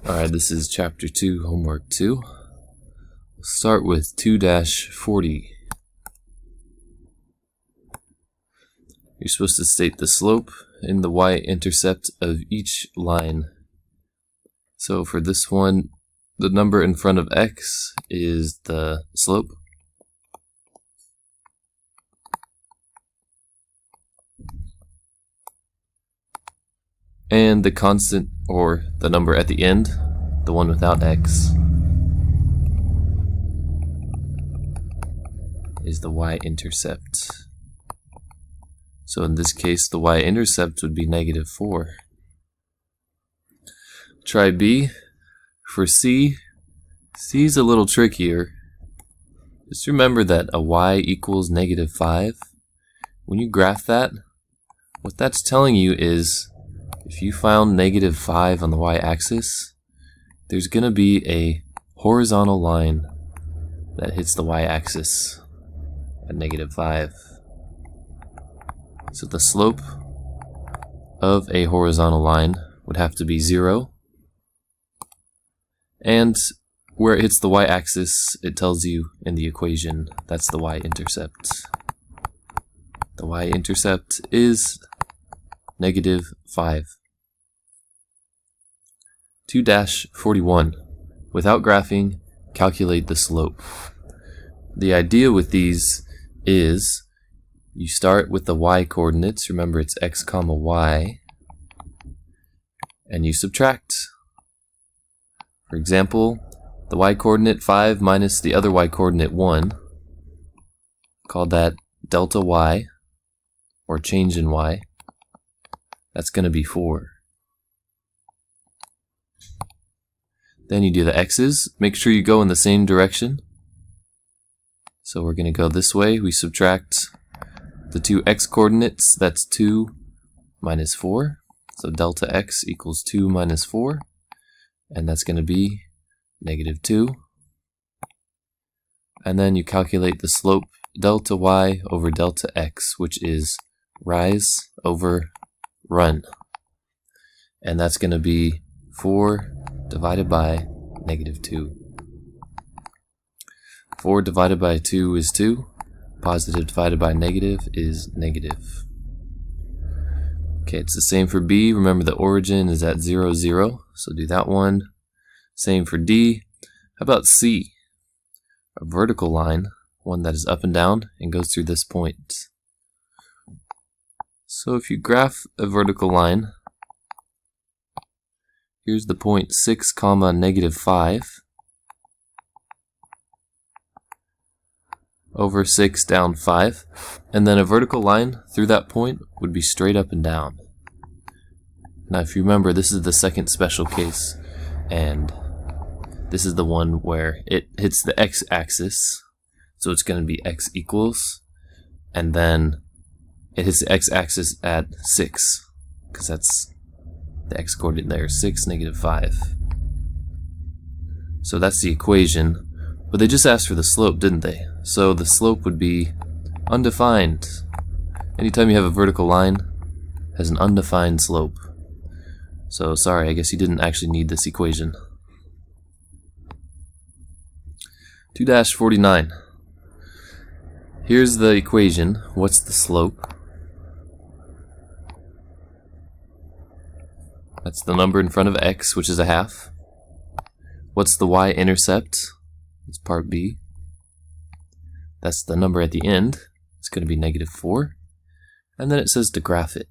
Alright, this is Chapter 2, Homework 2. We'll start with 2-40. You're supposed to state the slope and the y-intercept of each line. So for this one, the number in front of x is the slope. And the constant, or the number at the end, the one without x, is the y-intercept. So in this case, the y-intercept would be -4. Try B. For C, C is a little trickier. Just remember that a y equals -5. When you graph that, what that's telling you is if you found -5 on the y-axis, there's going to be a horizontal line that hits the y-axis at -5. So the slope of a horizontal line would have to be 0. And where it hits the y-axis, it tells you in the equation that's the y-intercept. The y-intercept is -5. 2-41. Without graphing, calculate the slope. The idea with these is you start with the y-coordinates. Remember, it's x comma y. And you subtract. For example, the y-coordinate 5 minus the other y-coordinate 1. Call that delta y, or change in y. That's going to be 4. Then you do the x's. Make sure you go in the same direction. So we're going to go this way. We subtract the two x coordinates. That's 2 minus 4. So delta x equals 2 minus 4. And that's going to be -2. And then you calculate the slope delta y over delta x, which is rise over run. And that's going to be 4 divided by -2. 4 divided by 2 is 2. Positive divided by negative is negative. Okay, it's the same for B. Remember the origin is at 0, 0. So do that one. Same for D. How about C? A vertical line, one that is up and down and goes through this point. So if you graph a vertical line, here's the point 6, -5 over 6 down 5, and then a vertical line through that point would be straight up and down. Now if you remember, this is the second special case, and this is the one where it hits the x-axis, so it's going to be x equals, and then it hits the x-axis at 6, because that's the x-coordinate there, 6, -5. So that's the equation, but they just asked for the slope, didn't they? So the slope would be undefined. Anytime you have a vertical line, it has an undefined slope. So sorry, I guess you didn't actually need this equation. 2-49. Here's the equation. What's the slope? That's the number in front of x, which is 1/2. What's the y-intercept? It's part B. That's the number at the end. It's going to be -4. And then it says to graph it.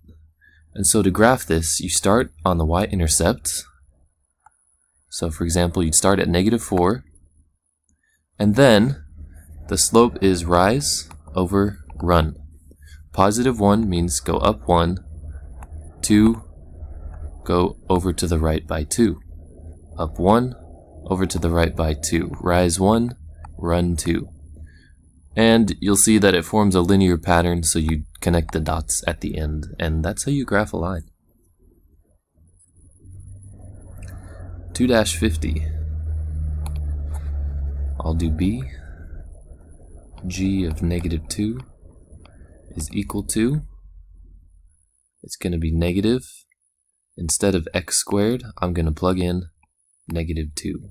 And so to graph this, you start on the y-intercept. So for example, you'd start at -4. And then the slope is rise over run. +1 means go up 1. 2, go over to the right by 2. Up 1, over to the right by 2. Rise 1, run 2. And you'll see that it forms a linear pattern, so you connect the dots at the end, and that's how you graph a line. 2-50. I'll do B. G of -2 is equal to, it's going to be negative. Instead of x squared, I'm going to plug in negative 2.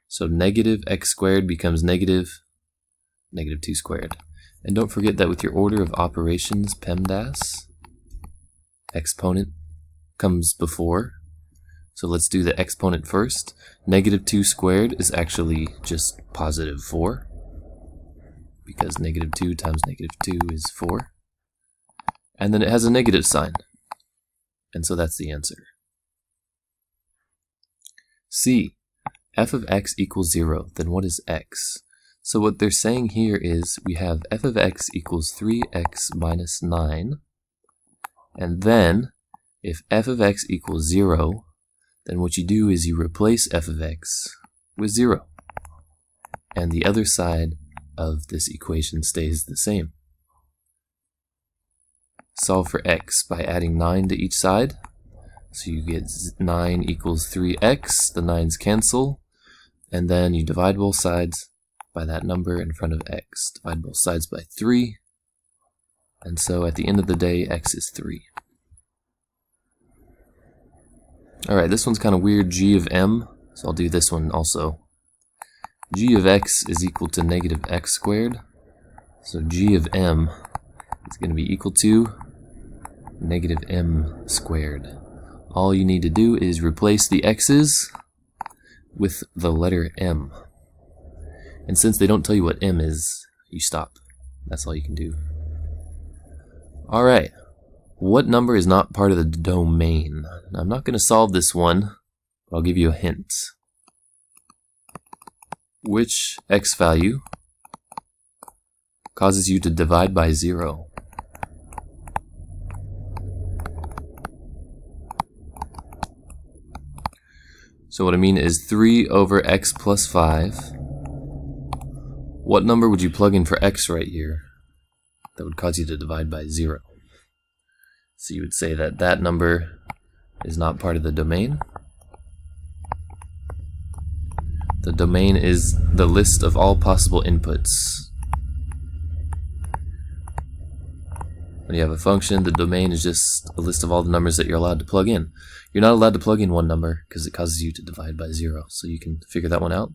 So negative x squared becomes negative 2 squared. And don't forget that with your order of operations, PEMDAS, exponent comes before. So let's do the exponent first. Negative 2 squared is actually just positive 4, because negative 2 times negative 2 is 4. And then it has a negative sign. And so that's the answer. C. F of x equals 0. Then what is x? So what they're saying here is we have f of x equals 3x minus 9. And then if f of x equals 0, then what you do is you replace f of x with 0. And the other side of this equation stays the same. Solve for x by adding 9 to each side. So you get 9 equals 3x, the 9's cancel, and then you divide both sides by that number in front of x. Divide both sides by 3, and so at the end of the day, x is 3. Alright, this one's kind of weird, g of m, so I'll do this one also. G of x is equal to negative x squared, so g of m is going to be equal to negative m squared. All you need to do is replace the x's with the letter m. And since they don't tell you what m is, you stop. That's all you can do. Alright, what number is not part of the domain? Now, I'm not going to solve this one, but I'll give you a hint. Which x value causes you to divide by 0? So what I mean is 3 over x plus 5. What number would you plug in for x right here that would cause you to divide by 0? So you would say that that number is not part of the domain. The domain is the list of all possible inputs. When you have a function, the domain is just a list of all the numbers that you're allowed to plug in. You're not allowed to plug in one number because it causes you to divide by 0. So you can figure that one out.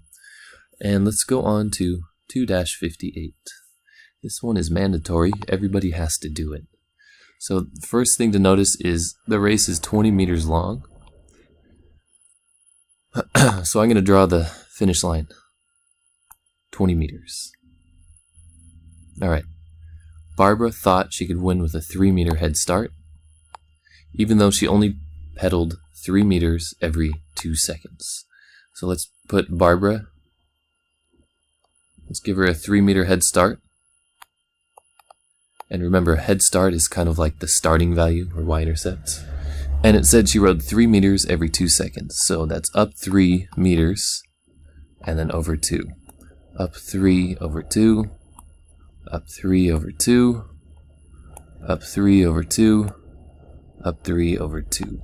And let's go on to 2-58. This one is mandatory. Everybody has to do it. So the first thing to notice is the race is 20 meters long. So I'm going to draw the finish line. 20 meters. Alright. Barbara thought she could win with a 3-meter head start, even though she only pedaled 3 meters every 2 seconds. So let's put Barbara, let's give her a 3-meter head start. And remember, head start is kind of like the starting value, or y-intercept. And it said she rode 3 meters every 2 seconds. So that's up 3 meters, and then over 2. Up 3 over 2. Up 3 over 2, up 3 over 2, up 3 over 2.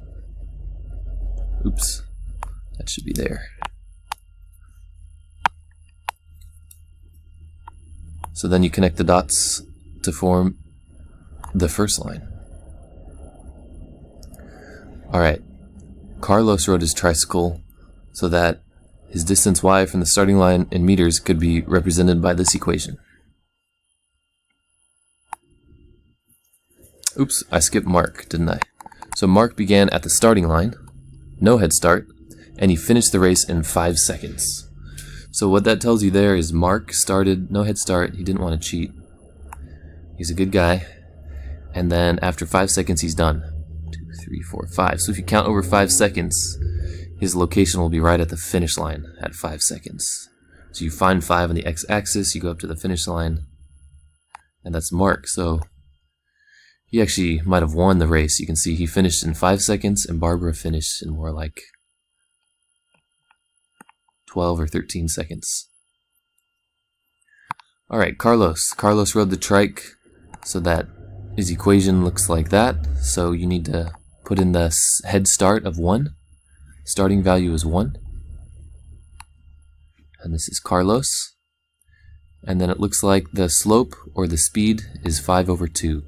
Oops, that should be there. So then you connect the dots to form the first line. Alright, Carlos rode his tricycle so that his distance y from the starting line in meters could be represented by this equation. Oops, I skipped Mark, didn't I? So Mark began at the starting line, no head start, and he finished the race in 5 seconds. So what that tells you there is Mark started, no head start, he didn't want to cheat. He's a good guy. And then after 5 seconds, he's done. 2, 3, 4, 5. So if you count over 5 seconds, his location will be right at the finish line at 5 seconds. So you find 5 on the x-axis, you go up to the finish line, and that's Mark. So he actually might have won the race. You can see he finished in 5 seconds, and Barbara finished in more like 12 or 13 seconds. Alright, Carlos. Carlos rode the trike so that his equation looks like that. So you need to put in the head start of 1. Starting value is 1. And this is Carlos. And then it looks like the slope or the speed is 5 over 2.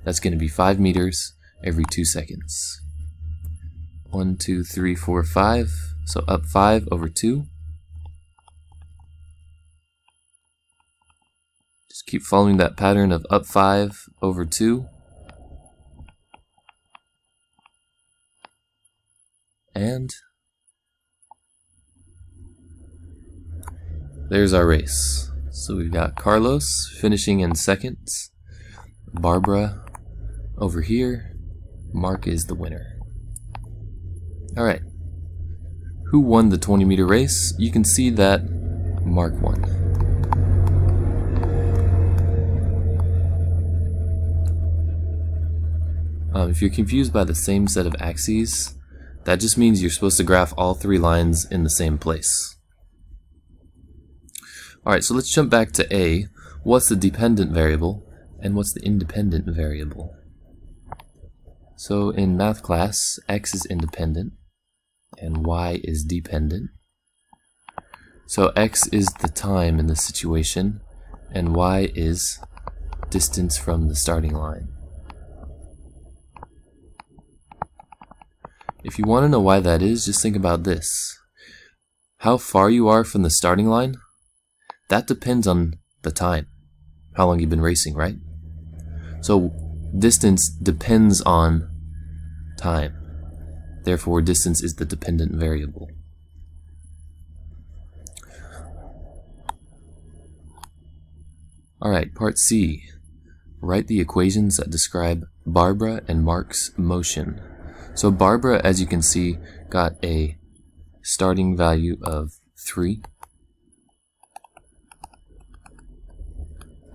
That's going to be 5 meters every 2 seconds. 1, 2, 3, 4, 5. So up 5 over 2. Just keep following that pattern of up 5 over 2. And there's our race. So we've got Carlos finishing in second, Barbara over here, Mark is the winner. Alright, who won the 20-meter race? You can see that Mark won. If you're confused by the same set of axes, that just means you're supposed to graph all 3 lines in the same place. Alright, so let's jump back to A. What's the dependent variable and what's the independent variable? So in math class, X is independent and Y is dependent. So X is the time in this situation and Y is distance from the starting line. If you want to know why that is, just think about this. How far you are from the starting line, that depends on the time, how long you've been racing, right? So distance depends on time. Therefore, distance is the dependent variable. Alright, part C. Write the equations that describe Barbara and Mark's motion. So Barbara, as you can see, got a starting value of 3.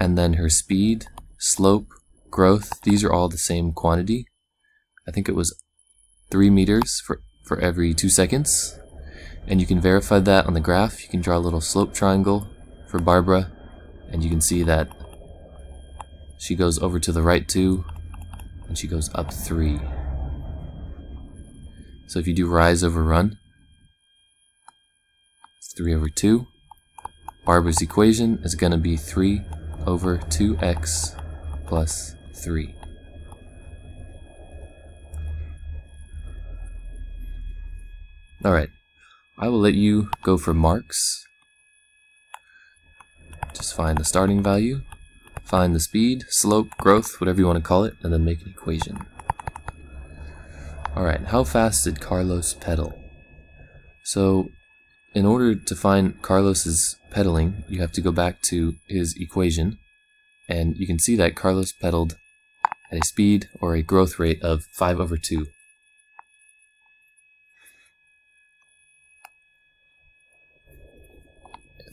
And then her speed, slope, growth, these are all the same quantity. I think it was 3 meters for every 2 seconds. And you can verify that on the graph. You can draw a little slope triangle for Barbara, and you can see that she goes over to the right 2, and she goes up 3. So if you do rise over run, it's 3 over 2. Barbara's equation is going to be 3 over 2x plus 3. Alright, I will let you go for Mark's. Just find the starting value, find the speed, slope, growth, whatever you want to call it, and then make an equation. Alright, how fast did Carlos pedal? So, in order to find Carlos's pedaling, you have to go back to his equation, and you can see that Carlos pedaled at a speed or a growth rate of 5 over 2.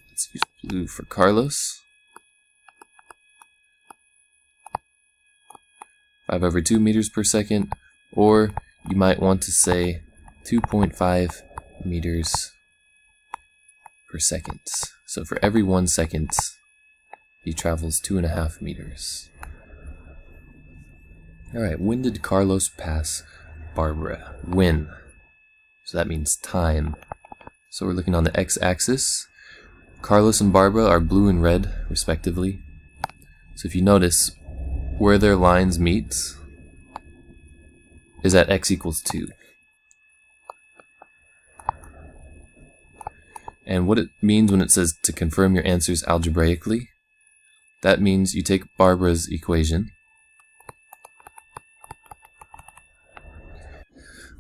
Let's use blue for Carlos. 5 over 2 meters per second, or you might want to say 2.5 meters per second. So for every 1 second, he travels 2.5 meters. Alright, when did Carlos pass Barbara? When? So that means time. So we're looking on the x-axis. Carlos and Barbara are blue and red, respectively. So if you notice, where their lines meet is at x equals 2. And what it means when it says to confirm your answers algebraically, that means you take Barbara's equation.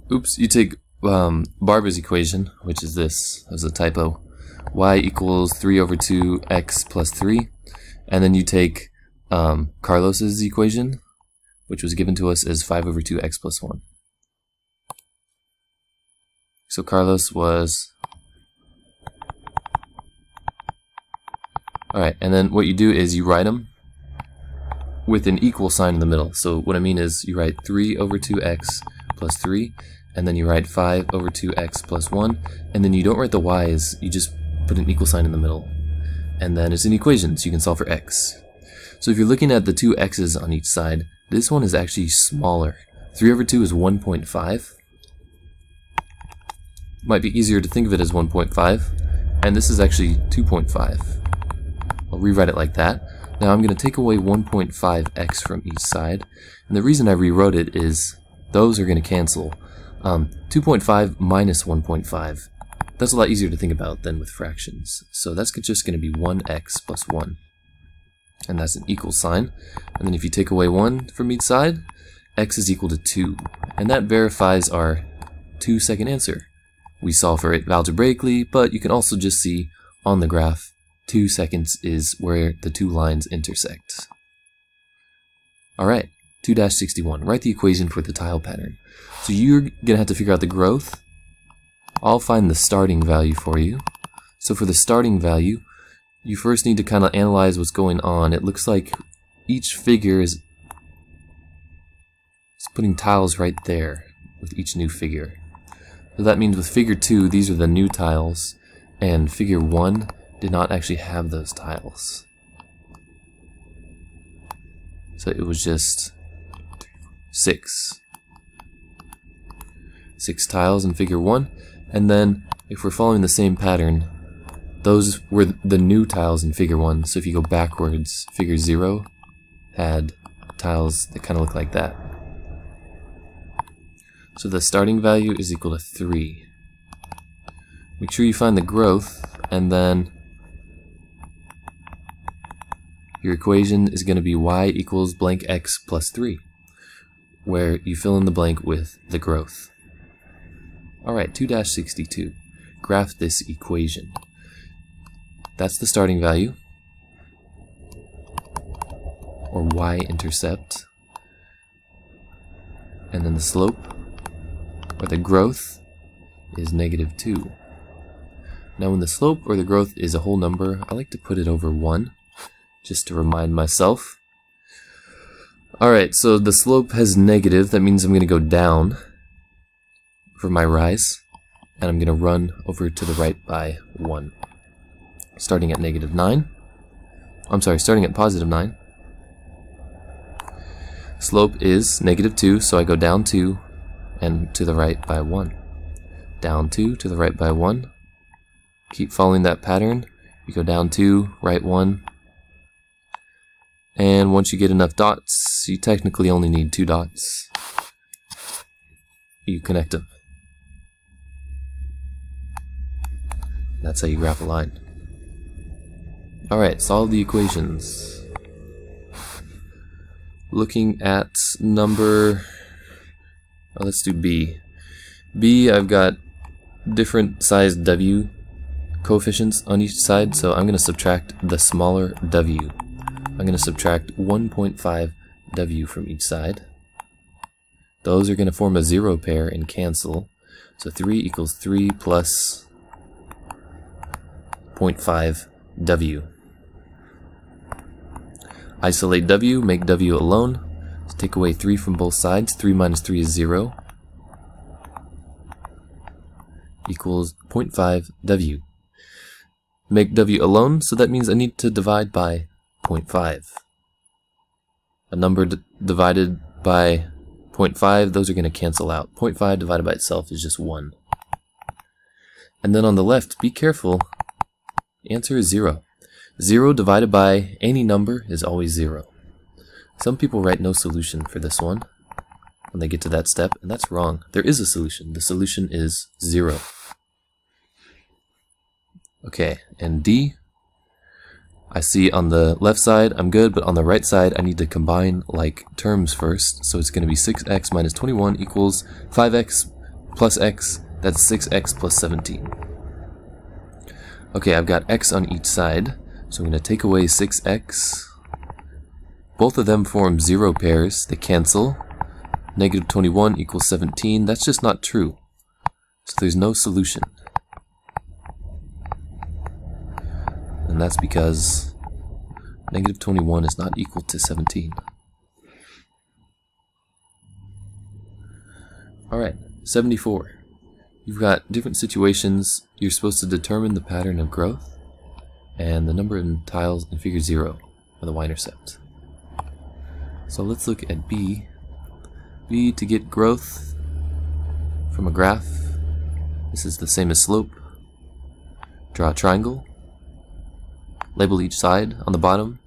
You take Barbara's equation, which is this, as a typo. Y equals 3 over 2x plus 3. And then you take Carlos's equation, which was given to us as 5 over 2x plus 1. So Carlos was... Alright, and then what you do is you write them with an equal sign in the middle. So what I mean is you write 3 over 2x plus 3, and then you write 5 over 2x plus 1, and then you don't write the y's, you just put an equal sign in the middle. And then it's an equation, so you can solve for x. So if you're looking at the 2 x's on each side, this one is actually smaller. 3 over 2 is 1.5. Might be easier to think of it as 1.5, and this is actually 2.5. I'll rewrite it like that. Now I'm going to take away 1.5x from each side, and the reason I rewrote it is those are going to cancel. 2.5 minus 1.5. That's a lot easier to think about than with fractions. So that's just going to be 1x plus 1. And that's an equal sign. And then if you take away 1 from each side, x is equal to 2. And that verifies our 2-second answer. We solve for it algebraically, but you can also just see on the graph, 2 seconds is where the two lines intersect. Alright, 2-61. Write the equation for the tile pattern. So you're going to have to figure out the growth. I'll find the starting value for you. So for the starting value, you first need to kind of analyze what's going on. It looks like each figure is putting tiles right there with each new figure. So that means with figure 2, these are the new tiles, and figure 1 did not actually have those tiles. So it was just 6 tiles in figure 1, and then if we're following the same pattern, those were the new tiles in figure 1. So if you go backwards, figure 0 had tiles that kind of look like that. So the starting value is equal to 3. Make sure you find the growth, and then your equation is going to be y equals blank x plus 3, where you fill in the blank with the growth. Alright, 2-62. Graph this equation. That's the starting value, or y-intercept, and then the slope, or the growth, is -2. Now when the slope or the growth is a whole number, I like to put it over 1, just to remind myself. Alright, so the slope has negative, that means I'm going to go down for my rise, and I'm going to run over to the right by 1. Starting at -9. I'm sorry, starting at +9. Slope is -2, so I go down 2 and to the right by 1. Down 2 to the right by 1. Keep following that pattern. You go down 2, right 1. And once you get enough dots, you technically only need 2 dots. You connect them. That's how you graph a line. Alright, solve the equations. Looking at number... Oh, let's do B. B, I've got different size W coefficients on each side, so I'm going to subtract the smaller W. I'm going to subtract 1.5 W from each side. Those are going to form a 0 pair and cancel. So 3 equals 3 plus 0.5 W. Isolate W, make W alone. So take away 3 from both sides. 3 minus 3 is 0. Equals 0.5 W. Make W alone, so that means I need to divide by 0.5. A number divided by 0.5, those are going to cancel out. 0.5 divided by itself is just 1. And then on the left, be careful. The answer is 0. 0 divided by any number is always 0. Some people write no solution for this one when they get to that step, and that's wrong. There is a solution. The solution is 0. Okay, and D, I see on the left side I'm good, but on the right side I need to combine like terms first. So it's going to be 6x minus 21 equals 5x plus x, that's 6x plus 17. Okay, I've got x on each side, so I'm going to take away 6x. Both of them form 0 pairs, they cancel. Negative 21 equals 17, that's just not true. So there's no solution. And that's because negative 21 is not equal to 17. Alright, 74. You've got different situations. You're supposed to determine the pattern of growth and the number of tiles in figure 0 or the y-intercept. So let's look at B. B, to get growth from a graph, this is the same as slope. Draw a triangle. Label each side. On the bottom,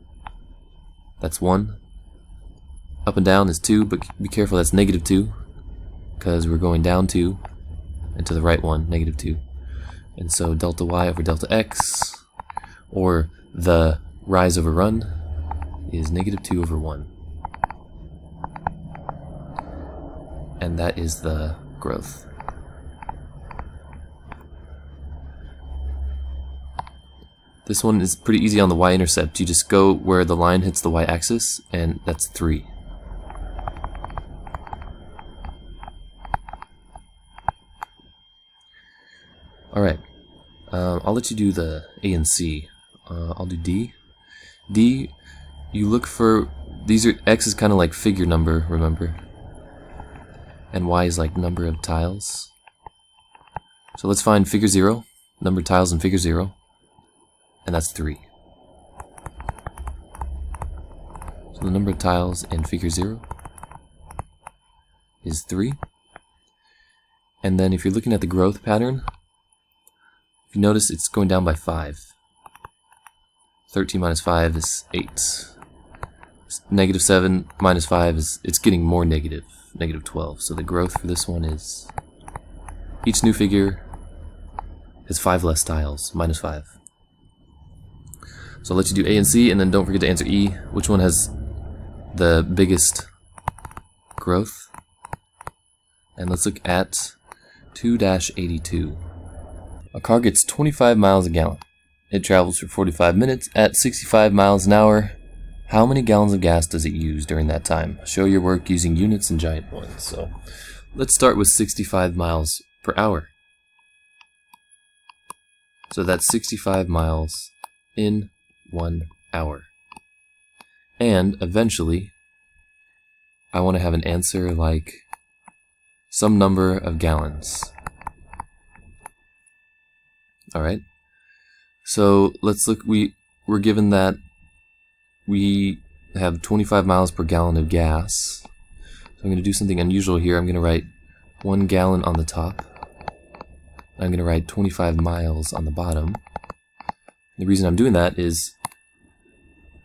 that's 1. Up and down is 2, but be careful, that's negative 2. because we're going down 2 and to the right 1, negative 2. And so delta y over delta x, or the rise over run, is negative 2 over 1. And that is the growth. This one is pretty easy on the y-intercept. You just go where the line hits the y-axis, and that's 3. Alright, I'll let you do the A and C. I'll do D. D, you look for, these are, X is kind of like figure number, remember? And Y is like number of tiles. So let's find figure 0, number of tiles in figure 0, and that's 3. So the number of tiles in figure 0 is 3. And then if you're looking at the growth pattern, if you notice, it's going down by 5. 13 minus 5 is 8. Negative 7 minus 5 is, it's getting more negative, negative 12. So the growth for this one is, each new figure has 5 less tiles, minus 5. So I'll let you do A and C, and then don't forget to answer E. Which one has the biggest growth? And let's look at 2-82. A car gets 25 miles a gallon. It travels for 45 minutes at 65 miles an hour. How many gallons of gas does it use during that time? Show your work using units and giant ones. So let's start with 65 miles per hour. So that's 65 miles in 1 hour. And eventually, I want to have an answer like some number of gallons. Alright, so let's look, we're given that we have 25 miles per gallon of gas. So I'm going to do something unusual here. I'm going to write 1 gallon on the top. I'm going to write 25 miles on the bottom. The reason I'm doing that is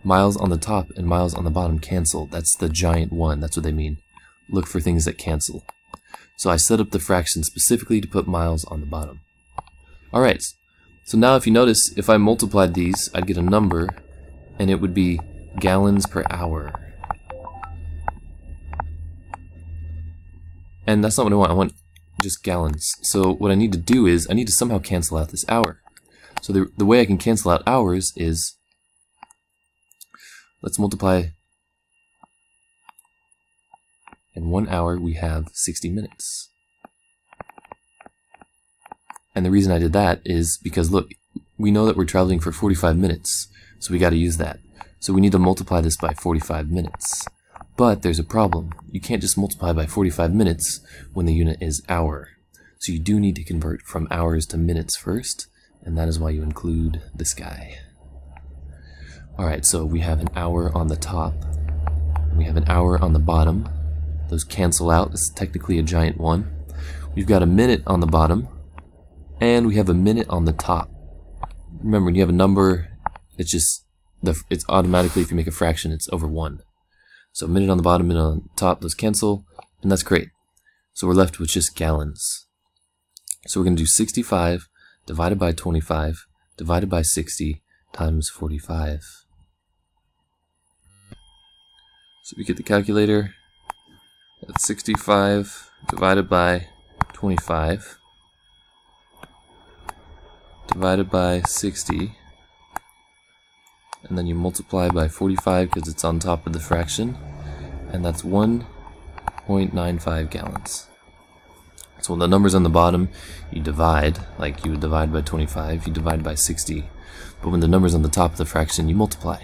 miles on the top and miles on the bottom cancel. That's the giant one, that's what they mean. Look for things that cancel. So I set up the fraction specifically to put miles on the bottom. Alright, so now if you notice, if I multiplied these, I'd get a number, and it would be gallons per hour. And that's not what I want just gallons. So what I need to do is, I need to somehow cancel out this hour. So the way I can cancel out hours is, let's multiply, in 1 hour we have 60 minutes. And the reason I did that is because, look, we know that we're traveling for 45 minutes, so we got to use that. So we need to multiply this by 45 minutes. But there's a problem. You can't just multiply by 45 minutes when the unit is hour. So you do need to convert from hours to minutes first, and that is why you include this guy. Alright, so we have an hour on the top, and we have an hour on the bottom. Those cancel out. This is technically a giant one. We've got a minute on the bottom, and we have a minute on the top. Remember, when you have a number, it's just, it's automatically, if you make a fraction, it's over 1. So a minute on the bottom, minute on the top, those cancel, and that's great. So we're left with just gallons. So we're going to do 65 divided by 25 divided by 60 times 45. So we get the calculator. That's 65 divided by 25 divided by 60, and then you multiply by 45 because it's on top of the fraction, and that's 1.95 gallons. So when the number's on the bottom, you divide, like you would divide by 25, you divide by 60, but when the number's on the top of the fraction, you multiply.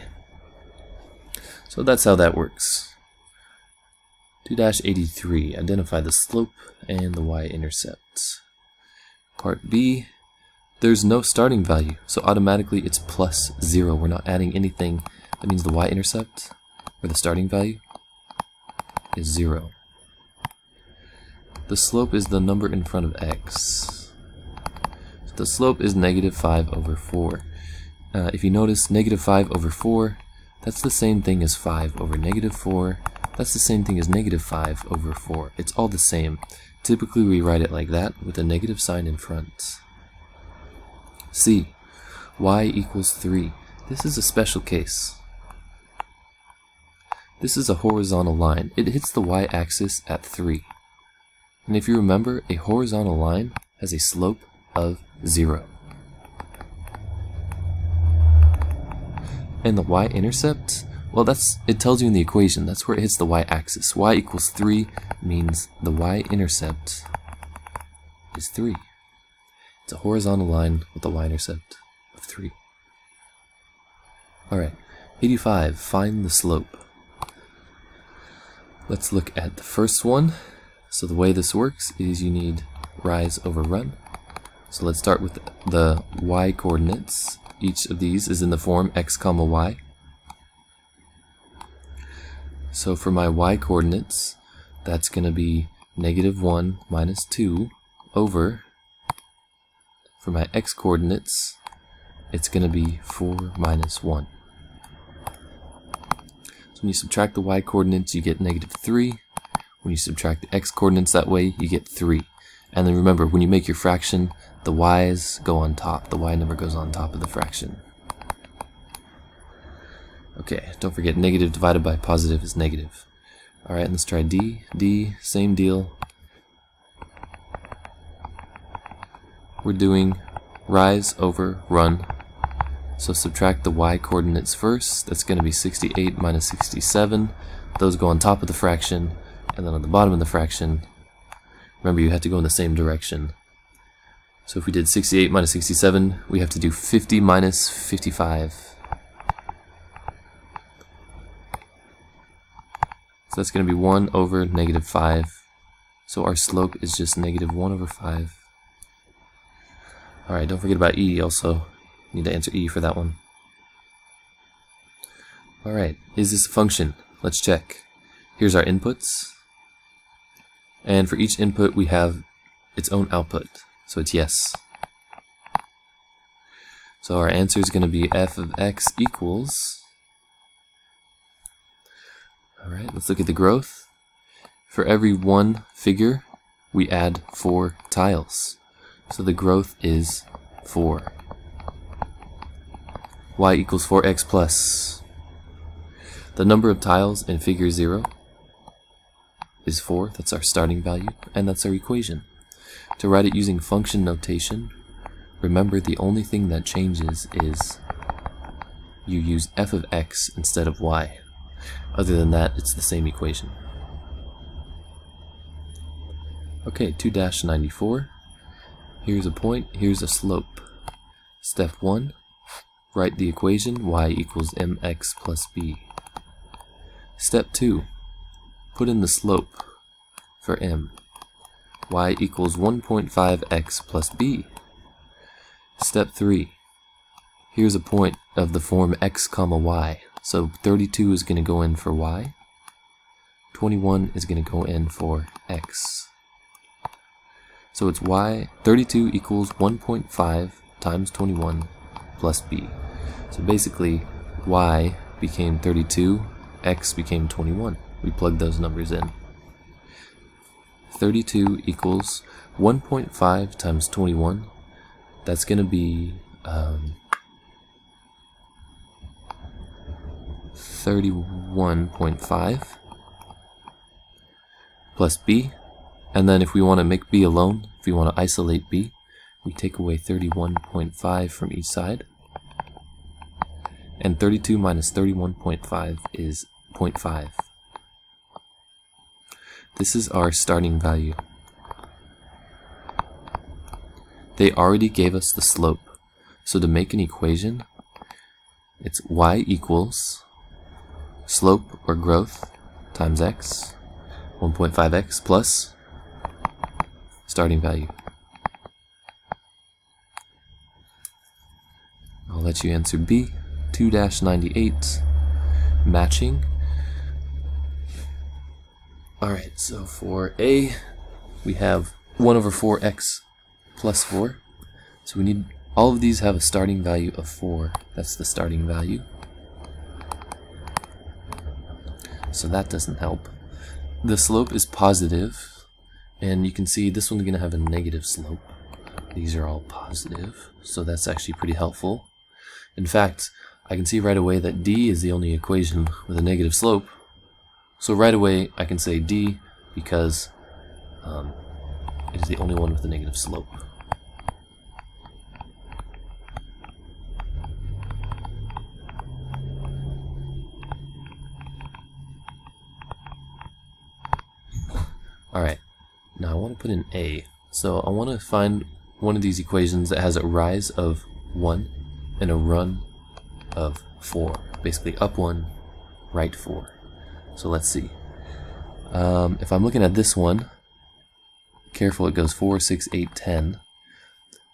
So that's how that works. 2-83, identify the slope and the y-intercept. Part B, there's no starting value, so automatically it's plus 0. We're not adding anything. That means the y-intercept, or the starting value, is 0. The slope is the number in front of x. So the slope is negative 5 over 4. If you notice, negative 5 over 4, that's the same thing as 5 over negative 4. That's the same thing as negative 5 over 4. It's all the same. Typically we write it like that with a negative sign in front. C. Y equals 3. This is a special case. This is a horizontal line. It hits the y-axis at 3. And if you remember, a horizontal line has a slope of 0. And the y-intercept, well, it tells you in the equation, that's where it hits the y-axis. Y equals 3 means the y-intercept is 3. It's a horizontal line with a y-intercept of 3. Alright, 85, find the slope. Let's look at the first one. So the way this works is you need rise over run. So let's start with the y coordinates. Each of these is in the form x comma y. So for my y coordinates, that's going to be -1 minus 2 over, for my x coordinates, it's going to be 4 minus 1. So when you subtract the y coordinates, you get -3. When you subtract the x coordinates that way, you get 3. And then remember, when you make your fraction, the y's go on top. The y number goes on top of the fraction. Okay, don't forget, negative divided by positive is negative. Alright, let's try D. D, same deal. We're doing rise over run. So subtract the y coordinates first. That's going to be 68 minus 67. Those go on top of the fraction. And then on the bottom of the fraction, remember you have to go in the same direction. So if we did 68 minus 67, we have to do 50 minus 55. So that's going to be 1 over -5. So our slope is just -1 over 5. Alright, don't forget about E also. You need to answer E for that one. Alright, is this a function? Let's check. Here's our inputs. And for each input we have its own output. So it's yes. So our answer is going to be f of x equals... Alright, let's look at the growth. For every one figure, we add 4 tiles. So the growth is 4. Y equals 4x plus. The number of tiles in figure 0 is 4. That's our starting value, and that's our equation. To write it using function notation, remember the only thing that changes is you use f of x instead of y. Other than that, it's the same equation. Okay, 2-94. Here's a point, here's a slope. Step 1, write the equation y equals mx plus b. Step 2, put in the slope for m. Y equals 1.5x plus b. Step 3, here's a point of the form x comma y. So 32 is going to go in for y. 21 is going to go in for x. So it's y, 32 equals 1.5 times 21 plus b. So basically, y became 32, x became 21. We plugged those numbers in. 32 equals 1.5 times 21. That's going to be 31.5 plus b. And then if we want to make b alone, if we want to isolate b, we take away 31.5 from each side. And 32 minus 31.5 is 0.5. This is our starting value. They already gave us the slope. So to make an equation, it's y equals slope or growth times x, 1.5x plus starting value. I'll let you answer B. 2-98, matching. Alright, so for A, we have 1 over 4x plus 4. So we need, all of these have a starting value of 4. That's the starting value. So that doesn't help. The slope is positive, And you can see this one's going to have a negative slope. These are all positive, so that's actually pretty helpful. In fact, I can see right away that D is the only equation with a negative slope. So right away I can say D because it is the only one with a negative slope. Alright, now I want to put in A. So I want to find one of these equations that has a rise of 1 and a run of 4. Basically up 1, right 4. So let's see. If I'm looking at this one, careful, it goes 4, 6, 8, 10.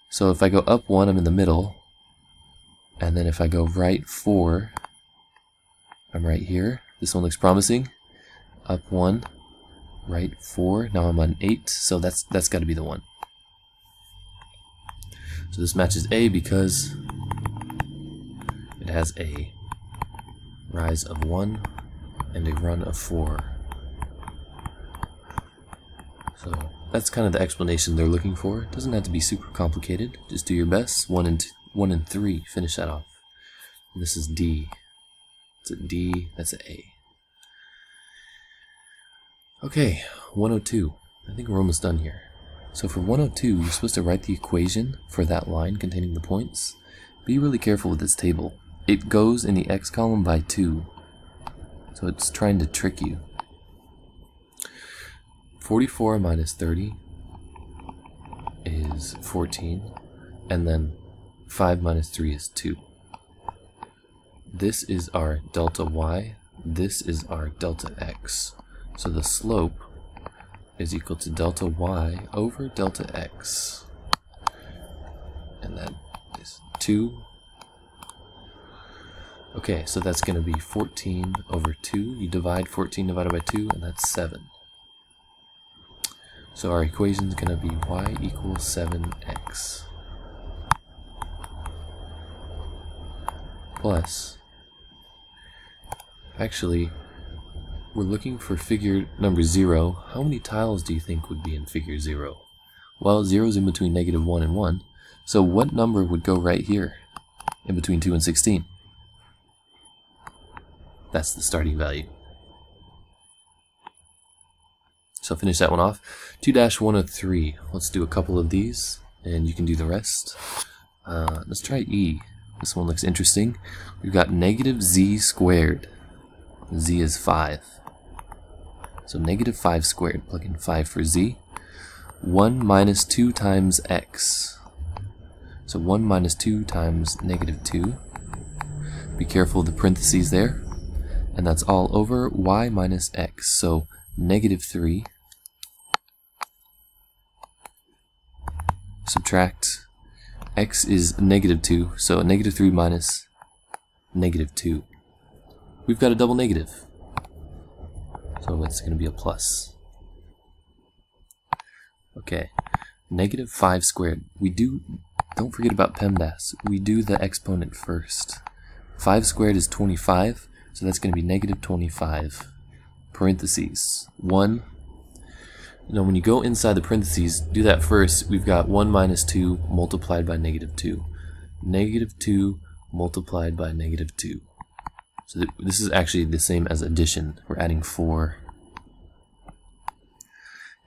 So if I go up 1, I'm in the middle. And then if I go right 4, I'm right here. This one looks promising. Up 1, right 4. Now I'm on 8, so that's got to be the one. So this matches A because it has a rise of 1 and a run of 4. So that's kind of the explanation they're looking for. It doesn't have to be super complicated. Just do your best. 1 and 3. Finish that off. And this is D. It's a D. That's an A. Okay, 102. I think we're almost done here. So for 102, you're supposed to write the equation for that line containing the points. Be really careful with this table. It goes in the x column by 2. So it's trying to trick you. 44 minus 30 is 14. And then 5 minus 3 is 2. This is our delta y. This is our delta x. So the slope is equal to delta y over delta x. And that is 2. Okay, so that's going to be 14 over 2. You divide 14 divided by 2, and that's 7. So our equation is going to be y equals 7x. Plus, actually, we're looking for figure number 0. How many tiles do you think would be in figure 0? Well, 0 is in between negative 1 and 1. So what number would go right here in between 2 and 16? That's the starting value. So finish that one off. 2-103. Let's do a couple of these, and you can do the rest. Let's try E. This one looks interesting. We've got negative z squared. Z is 5. So negative 5 squared. Plug in 5 for z. 1 minus 2 times x. So 1 minus 2 times negative 2. Be careful of the parentheses there. And that's all over y minus x. So negative 3. Subtract. X is negative 2. So negative 3 minus negative 2. We've got a double negative. So it's going to be a plus. Okay. Negative 5 squared. Don't forget about PEMDAS. We do the exponent first. 5 squared is 25. So that's going to be negative 25. Parentheses. 1. When you go inside the parentheses, do that first. We've got 1 minus 2 multiplied by negative 2. Negative 2 multiplied by negative 2. So this is actually the same as addition. We're adding 4.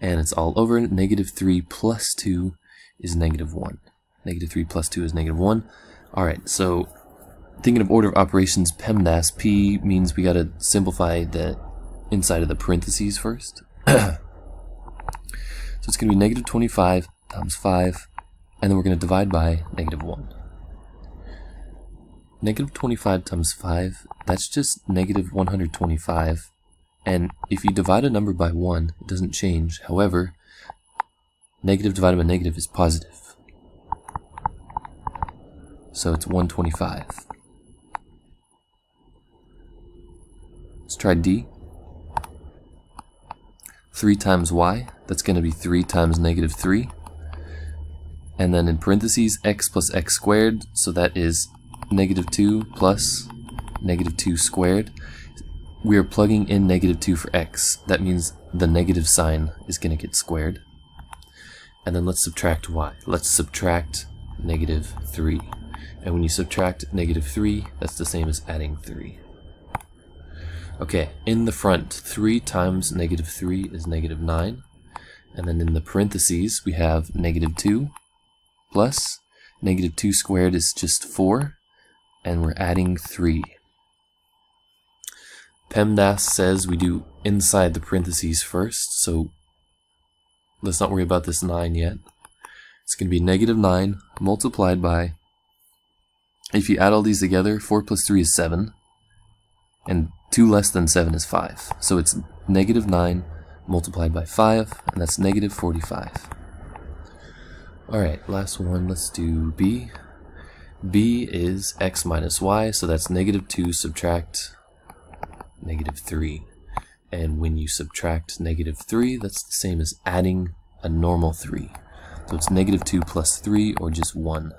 And it's all over. Negative 3 plus 2 is negative 1. Negative 3 plus 2 is negative 1. Alright, so thinking of order of operations, PEMDAS, P means we got to simplify the inside of the parentheses first. So it's going to be negative 25 times 5, and then we're going to divide by negative 1. Negative 25 times 5, that's just negative 125. And if you divide a number by 1, it doesn't change. However, negative divided by negative is positive. So it's 125. Let's try D. 3 times y, that's going to be 3 times negative 3. And then in parentheses, x plus x squared, so that is negative 2 plus negative 2 squared. we are plugging in negative 2 for x. That means the negative sign is going to get squared. And then let's subtract y. Let's subtract negative 3. And when you subtract negative 3, that's the same as adding 3. Okay, in the front, 3 times negative 3 is negative 9. And then in the parentheses, we have negative 2 plus negative 2 squared is just 4. And we're adding 3. PEMDAS says we do inside the parentheses first, so let's not worry about this 9 yet. It's going to be negative 9 multiplied by, if you add all these together, 4 plus 3 is 7, and 2 less than 7 is 5. So it's negative 9 multiplied by 5, and that's negative 45. Alright, last one, let's do b. b is x minus y, so that's negative 2 subtract negative 3. And when you subtract negative 3, that's the same as adding a normal 3. So it's negative 2 plus 3, or just 1.